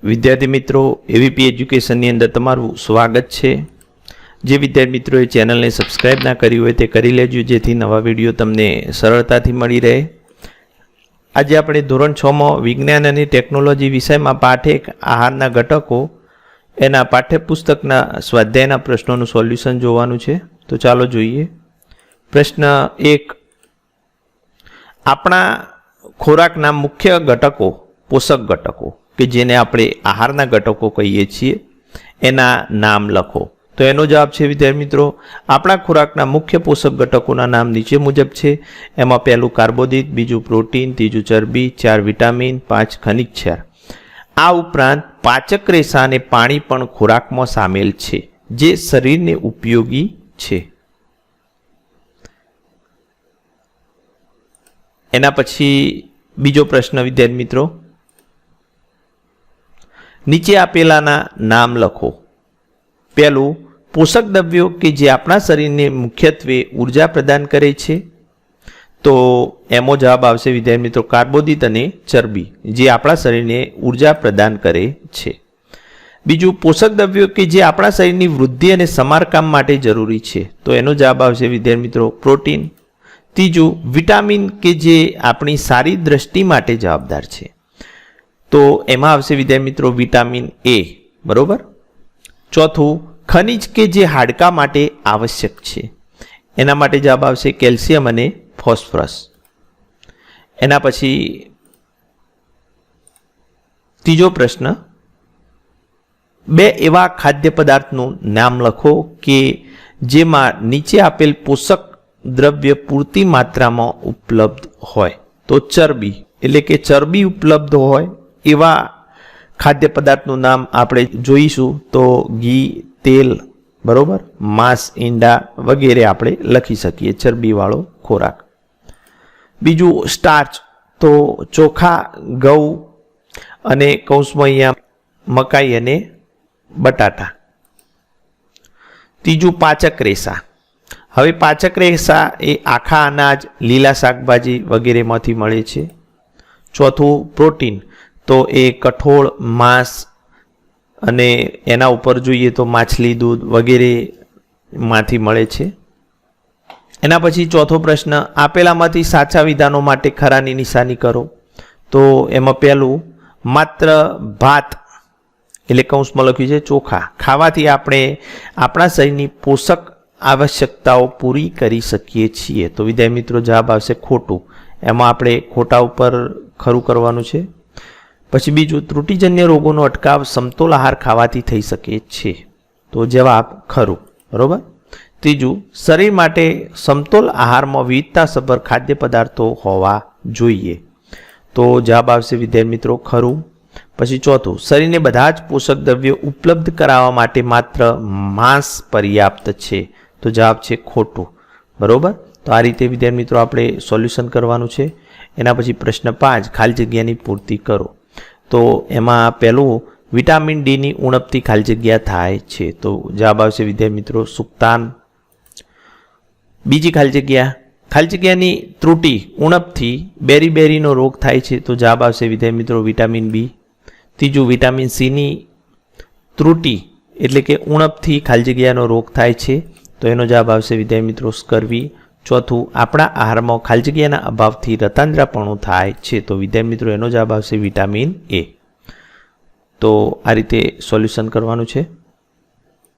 વિદ્યાર્થી મિત્રો એવીપી એજ્યુકેશનની અંદર તમારું સ્વાગત છે। જે વિદ્યાર્થી મિત્રોએ ચેનલને સબસ્ક્રાઇબ ના કરી હોય તે કરી લેજો, જેથી નવા વિડીયો તમને સરળતાથી મળી રહે। આજે આપણે ધોરણ 6 માં વિજ્ઞાન અને ટેકનોલોજી વિષયમાં પાઠ 1 આહારના ઘટકો એના પાઠ્યપુસ્તકના સ્વાધ્યાયના પ્રશ્નોનું સોલ્યુશન જોવાનું છે। તો ચાલો જોઈએ। પ્રશ્ન 1, આપણા ખોરાકના મુખ્ય ઘટકો, પોષક ઘટકો કે જેને આપણે આહારના ઘટકો કહીએ છીએ એના નામ લખો। તો એનો જવાબ છે વિદ્યાર્થી મિત્રો, આપણા ખોરાકના મુખ્ય પોષક ઘટકોના નામ નીચે મુજબ છે। એમાં પહેલું કાર્બોદિત, બીજું પ્રોટીન, ત્રીજું ચરબી, 4 વિટામિન, 5 ખનિજ ક્ષાર। આ ઉપરાંત પાચક રેસા અને પાણી પણ ખોરાકમાં સામેલ છે જે શરીરને ઉપયોગી છે। એના પછી બીજો પ્રશ્ન વિદ્યાર્થી મિત્રો, નીચે આપેલાના નામ લખો। પહેલું, પોષક દ્રવ્યો કે જે આપણા શરીરને મુખ્યત્વે ઉર્જા પ્રદાન કરે છે। તો એનો જવાબ આવશે વિદ્યાર્થી મિત્રો કાર્બોદિત અને ચરબી, જે આપણા શરીરને ઉર્જા પ્રદાન કરે છે। બીજું, પોષક દ્રવ્યો કે જે આપણા શરીરની વૃદ્ધિ અને સમારકામ માટે જરૂરી છે। તો એનો જવાબ આવશે વિદ્યાર્થી મિત્રો પ્રોટીન। ત્રીજું, વિટામિન કે જે આપણી સારી દ્રષ્ટિ માટે જવાબદાર છે। તો એમાં આવશે વિદ્યાર્થી મિત્રો વિટામિન એ, બરોબર। ચોથું, ખનિજ કે જે હાડકા માટે આવશ્યક છે। એના માટે જવાબ આવશે કેલ્શિયમ અને ફોસ્ફરસ। એના પછી ત્રીજો પ્રશ્ન, બે એવા ખાદ્ય પદાર્થનું નામ લખો કે જેમાં નીચે આપેલ પોષક દ્રવ્ય પૂરતી માત્રામાં ઉપલબ્ધ હોય। તો ચરબી એટલે કે ચરબી ઉપલબ્ધ હોય એવા ખાદ્ય પદાર્થનું નામ આપણે જોઈશું તો ઘી, તેલ, બરોબર, માંસ, ઈંડા વગેરે આપણે લખી શકીએ ચરબીવાળો ખોરાક। બીજું સ્ટાર્ચ, તો ચોખા, ઘઉં અને કૌંસમાં અહીંયા મકાઈ અને બટાટા। ત્રીજું પાચક રેસા। હવે પાચક રેસા એ આખા અનાજ, લીલા શાકભાજી વગેરેમાંથી મળે છે। ચોથું પ્રોટીન, તો એ કઠોળ, માંસ અને એના ઉપર જોઈએ તો માછલી, દૂધ વગેરેમાંથી મળે છે। એના પછી ચોથો પ્રશ્ન, આપેલામાંથી સાચા વિધાનો માટે ખરાની નિશાની કરો। તો એમાં પહેલું, માત્ર ભાત એટલે કૌંસમાં લખ્યું છે ચોખા ખાવાથી આપણે આપણા શરીરની પોષક આવશ્યકતાઓ પૂરી કરી શકીએ છીએ। તો વિદ્યાર્થી મિત્રો જવાબ આવશે ખોટું, એમાં આપણે ખોટા ઉપર ખરું કરવાનું છે। પછી બીજું, ત્રુટિજન્ય રોગોનો અટકાવ સમતોલ આહાર ખાવાથી થઈ શકે છે। તો જવાબ ખરું, બરોબર। ત્રીજું, શરીર માટે સમતોલ આહારમાં વિવિધતાસભર ખાદ્ય પદાર્થો હોવા જોઈએ। તો જવાબ આવશે વિદ્યાર્થી મિત્રો ખરું। પછી ચોથું, શરીરને બધા જ પોષક દ્રવ્યો ઉપલબ્ધ કરાવવા માટે માત્ર માંસ પર્યાપ્ત છે। તો જવાબ છે ખોટું, બરોબર। તો આ રીતે વિદ્યાર્થી મિત્રો આપણે સોલ્યુશન કરવાનું છે। એના પછી પ્રશ્ન 5, ખાલી જગ્યાની પૂર્તિ કરો। તો એમાં પહેલું, વિટામિન ડીની ઉણપથી ખાલી જગ્યા થાય છે। તો જવાબ આવશે વિદ્યાર્થી મિત્રો સુક્તાન। બીજી ખાલી જગ્યાની ત્રુટિ, ઉણપથી બેરીનો રોગ થાય છે। તો જવાબ આવશે વિદ્યાર્થી મિત્રો વિટામિન બી। ત્રીજું, વિટામિન સીની ત્રુટિ એટલે કે ઉણપથી ખાલી જગ્યાનો રોગ થાય છે। તો એનો જવાબ આવશે વિદ્યાર્થી મિત્રો સ્કર્વી। ચોથું, આપણા આહારમાં ખાલી જગ્યાના અભાવથી રતાંદ્રાપણું થાય છે। તો વિદ્યાર્થી મિત્રો એનો જવાબ આવશે વિટામિન એ। તો આ રીતે સોલ્યુશન કરવાનું છે।